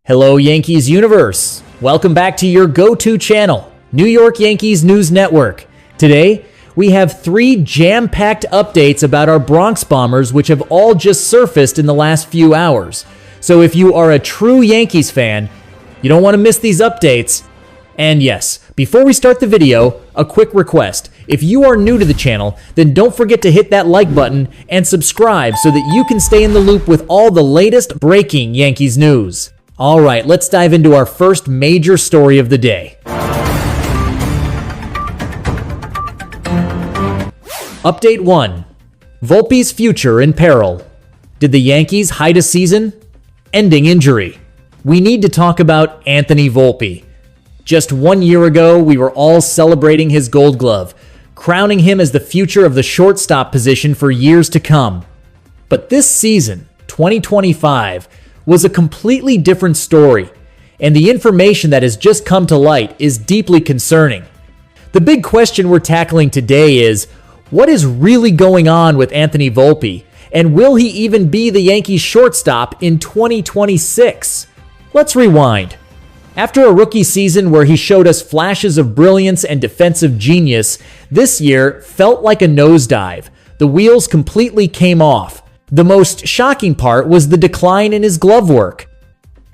Hello, Yankees universe. Welcome back to your go-to channel, New York Yankees News Network. Today, we have 3 jam-packed updates about our Bronx Bombers, which have all just surfaced in the last few hours. So if you are a true Yankees fan, you don't want to miss these updates. And yes, before we start the video, a quick request. If you are new to the channel, then don't forget to hit that like button and subscribe so that you can stay in the loop with all the latest breaking Yankees news. All right, let's dive into our first major story of the day. Update 1. Volpe's future in peril. Did the Yankees hide a season? Ending injury. We need to talk about Anthony Volpe. Just 1 year ago, we were all celebrating his Gold Glove, crowning him as the future of the shortstop position for years to come. But this season, 2025, was a completely different story, and the information that has just come to light is deeply concerning. The big question we're tackling today is, what is really going on with Anthony Volpe, and will he even be the Yankees shortstop in 2026? Let's rewind. After a rookie season where he showed us flashes of brilliance and defensive genius, this year felt like a nosedive. The wheels completely came off. The most shocking part was the decline in his glove work.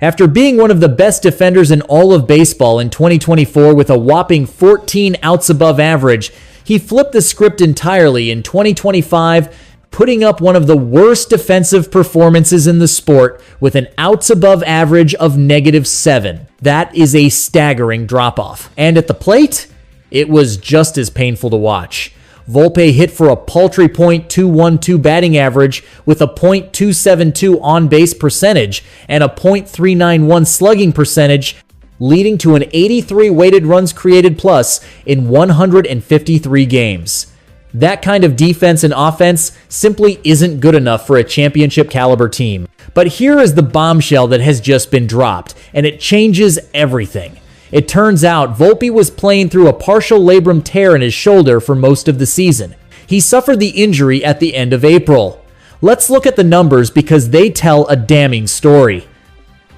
After being one of the best defenders in all of baseball in 2024 with a whopping 14 outs above average, he flipped the script entirely in 2025, putting up one of the worst defensive performances in the sport with an outs above average of -7. That is a staggering drop-off. And at the plate, it was just as painful to watch. Volpe hit for a paltry .212 batting average with a .272 on-base percentage and a .391 slugging percentage, leading to an 83 weighted runs created plus in 153 games. That kind of defense and offense simply isn't good enough for a championship caliber team. But here is the bombshell that has just been dropped, and it changes everything. It turns out Volpe was playing through a partial labrum tear in his shoulder for most of the season. He suffered the injury at the end of April. Let's look at the numbers because they tell a damning story.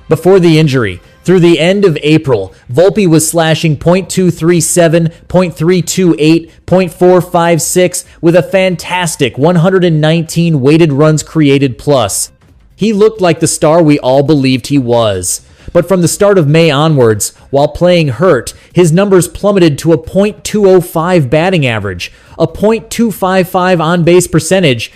Before the injury, through the end of April, Volpe was slashing .237, .328, .456 with a fantastic 119 weighted runs created plus. He looked like the star we all believed he was. But from the start of May onwards, while playing hurt, his numbers plummeted to a .205 batting average, a .255 on-base percentage,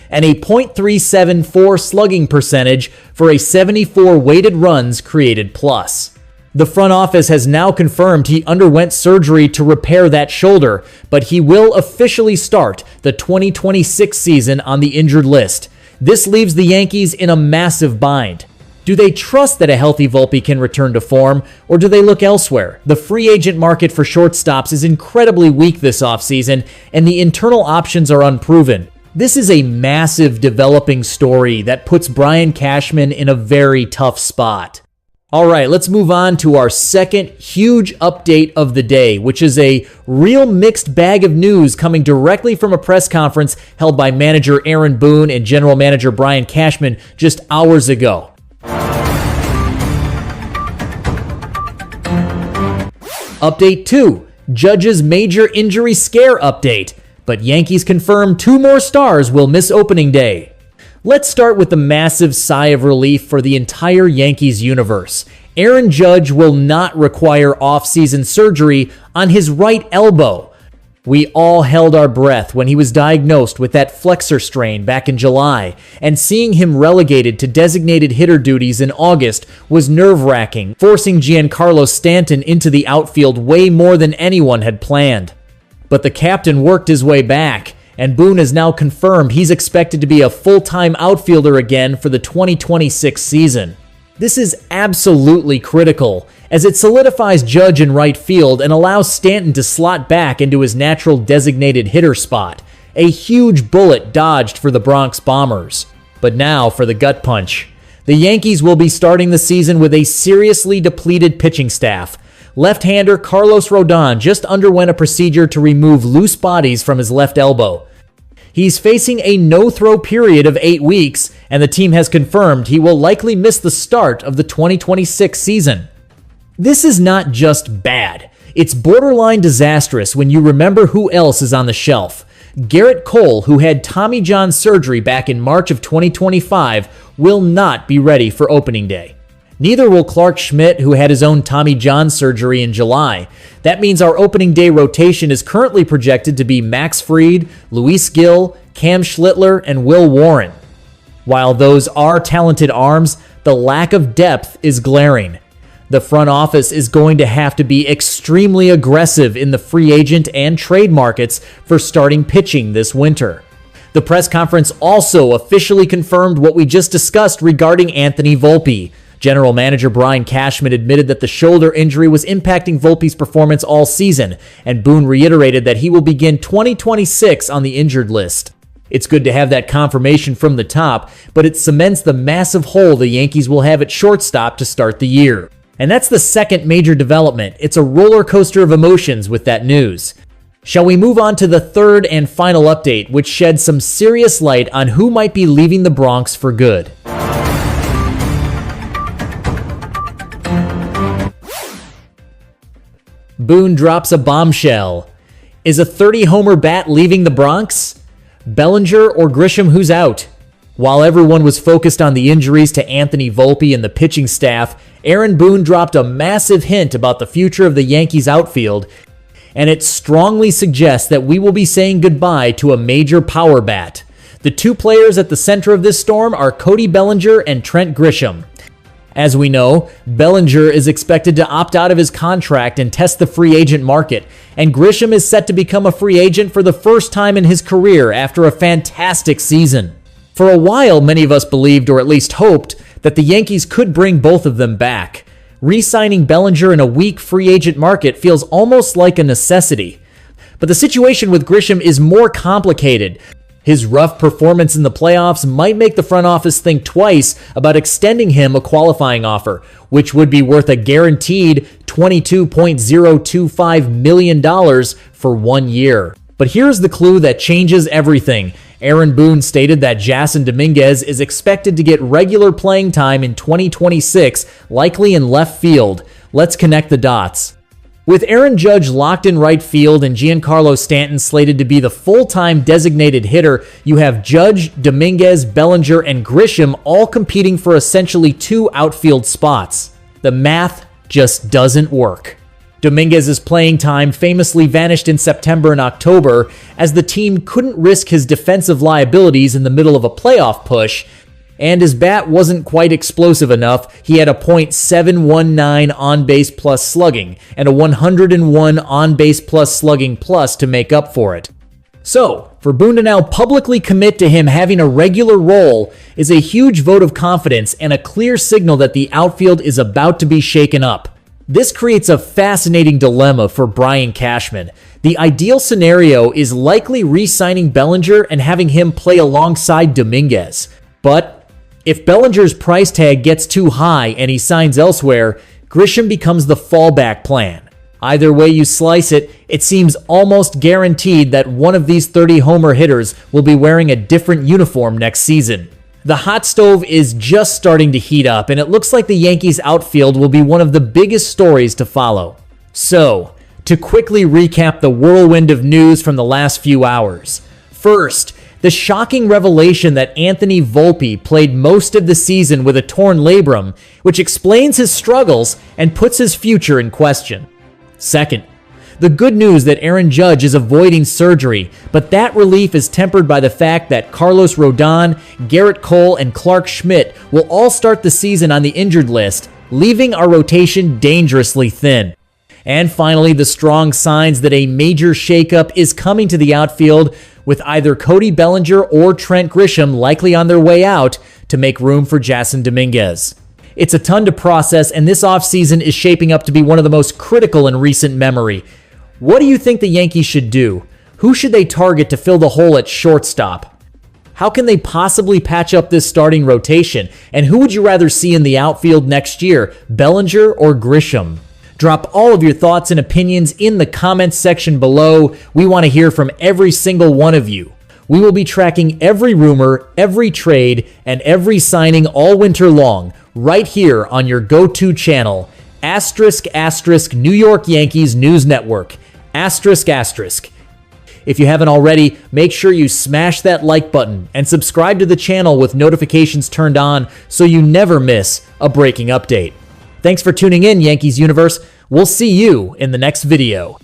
and a .374 slugging percentage for a 74 weighted runs created plus. The front office has now confirmed he underwent surgery to repair that shoulder, but he will officially start the 2026 season on the injured list. This leaves the Yankees in a massive bind. Do they trust that a healthy Volpe can return to form, or do they look elsewhere? The free agent market for shortstops is incredibly weak this offseason, and the internal options are unproven. This is a massive developing story that puts Brian Cashman in a very tough spot. All right, let's move on to our second huge update of the day, which is a real mixed bag of news coming directly from a press conference held by manager Aaron Boone and general manager Brian Cashman just hours ago. Update 2, Judge's major injury scare update, but Yankees confirm 2 more stars will miss opening day. Let's start with the massive sigh of relief for the entire Yankees universe. Aaron Judge will not require offseason surgery on his right elbow. We all held our breath when he was diagnosed with that flexor strain back in July, and seeing him relegated to designated hitter duties in August was nerve-wracking, forcing Giancarlo Stanton into the outfield way more than anyone had planned. But the captain worked his way back, and Boone has now confirmed he's expected to be a full-time outfielder again for the 2026 season. This is absolutely critical, as it solidifies Judge in right field and allows Stanton to slot back into his natural designated hitter spot. A huge bullet dodged for the Bronx Bombers. But now for the gut punch. The Yankees will be starting the season with a seriously depleted pitching staff. Left-hander Carlos Rodon just underwent a procedure to remove loose bodies from his left elbow. He's facing a no-throw period of 8 weeks, and the team has confirmed he will likely miss the start of the 2026 season. This is not just bad. It's borderline disastrous when you remember who else is on the shelf. Gerrit Cole, who had Tommy John surgery back in March of 2025, will not be ready for opening day. Neither will Clarke Schmidt, who had his own Tommy John surgery in July. That means our opening day rotation is currently projected to be Max Fried, Luis Gil, Cam Schlittler, and Will Warren. While those are talented arms, the lack of depth is glaring. The front office is going to have to be extremely aggressive in the free agent and trade markets for starting pitching this winter. The press conference also officially confirmed what we just discussed regarding Anthony Volpe. General Manager Brian Cashman admitted that the shoulder injury was impacting Volpe's performance all season, and Boone reiterated that he will begin 2026 on the injured list. It's good to have that confirmation from the top, but it cements the massive hole the Yankees will have at shortstop to start the year. And that's the second major development. It's a roller coaster of emotions with that news. Shall we move on to the third and final update, which sheds some serious light on who might be leaving the Bronx for good? Boone drops a bombshell. Is a 30-homer bat leaving the Bronx? Bellinger or Grisham, who's out? While everyone was focused on the injuries to Anthony Volpe and the pitching staff, Aaron Boone dropped a massive hint about the future of the Yankees outfield, and it strongly suggests that we will be saying goodbye to a major power bat. The two players at the center of this storm are Cody Bellinger and Trent Grisham. As we know, Bellinger is expected to opt out of his contract and test the free agent market, and Grisham is set to become a free agent for the first time in his career after a fantastic season. For a while, many of us believed, or at least hoped, that the Yankees could bring both of them back. Re-signing Bellinger in a weak free agent market feels almost like a necessity. But the situation with Grisham is more complicated. His rough performance in the playoffs might make the front office think twice about extending him a qualifying offer, which would be worth a guaranteed $22.025 million for 1 year. But here's the clue that changes everything. Aaron Boone stated that Jasson Dominguez is expected to get regular playing time in 2026, likely in left field. Let's connect the dots. With Aaron Judge locked in right field and Giancarlo Stanton slated to be the full-time designated hitter, you have Judge, Dominguez, Bellinger, and Grisham all competing for essentially 2 outfield spots. The math just doesn't work. Dominguez's playing time famously vanished in September and October as the team couldn't risk his defensive liabilities in the middle of a playoff push, and his bat wasn't quite explosive enough. He had a .719 on-base plus slugging and a 101 on-base plus slugging plus to make up for it. So, for Boone to now publicly commit to him having a regular role is a huge vote of confidence and a clear signal that the outfield is about to be shaken up. This creates a fascinating dilemma for Brian Cashman. The ideal scenario is likely re-signing Bellinger and having him play alongside Dominguez. But if Bellinger's price tag gets too high and he signs elsewhere, Grisham becomes the fallback plan. Either way you slice it, it seems almost guaranteed that one of these 30-homer hitters will be wearing a different uniform next season. The hot stove is just starting to heat up, and it looks like the Yankees outfield will be one of the biggest stories to follow. So, to quickly recap the whirlwind of news from the last few hours. First, the shocking revelation that Anthony Volpe played most of the season with a torn labrum, which explains his struggles and puts his future in question. Second, the good news that Aaron Judge is avoiding surgery, but that relief is tempered by the fact that Carlos Rodon, Gerrit Cole, and Clarke Schmidt will all start the season on the injured list, leaving our rotation dangerously thin. And finally, the strong signs that a major shakeup is coming to the outfield, with either Cody Bellinger or Trent Grisham likely on their way out to make room for Jasson Dominguez. It's a ton to process, and this offseason is shaping up to be one of the most critical in recent memory. What do you think the Yankees should do? Who should they target to fill the hole at shortstop? How can they possibly patch up this starting rotation? And who would you rather see in the outfield next year, Bellinger or Grisham? Drop all of your thoughts and opinions in the comments section below. We want to hear from every single one of you. We will be tracking every rumor, every trade, and every signing all winter long, right here on your go-to channel, *** New York Yankees News Network, ***. If you haven't already, make sure you smash that like button and subscribe to the channel with notifications turned on so you never miss a breaking update. Thanks for tuning in, Yankees Universe. We'll see you in the next video.